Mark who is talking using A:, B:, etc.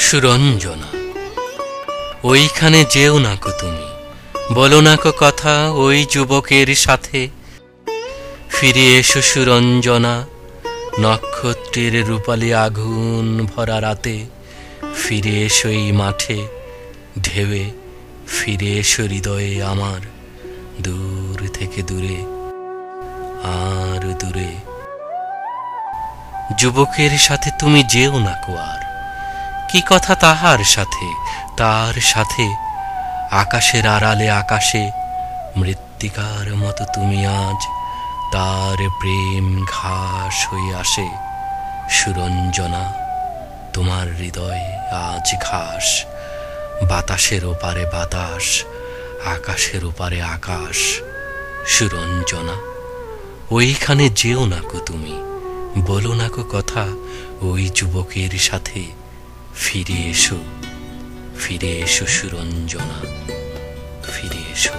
A: সুরঞ্জনা, ওইখানে যেও নাকো তুমি, বলো নাকো কথা ওই যুবকের সাথে। ফিরে এসো সুরঞ্জনা, নক্ষত্রের রূপালি আগুন ভরা রাতে। ফিরে এসো এই মাঠে ঢেউয়ে, ফিরে এসো হৃদয়ে আমার, দূর থেকে দূরে আর দূরে। যুবকের সাথে তুমি যেও নাকো আর, কি কথা তাহার সাথে, তার সাথে। আকাশের আড়ালে আকাশে মৃত্তিকার মতো তুমি আজ, তার প্রেম ঘাস হয়ে আসে। সুরঞ্জনা, তোমার হৃদয় আজ ঘাস। বাতাসের ওপারে বাতাস, আকাশের ওপারে আকাশ। সুরঞ্জনা, ওইখানে যেও নাকো তুমি, বলো নাকো কথা ওই যুবকের সাথে। ফিরে এসো, ফিরে এসো সুরঞ্জনা, ফিরে এসো।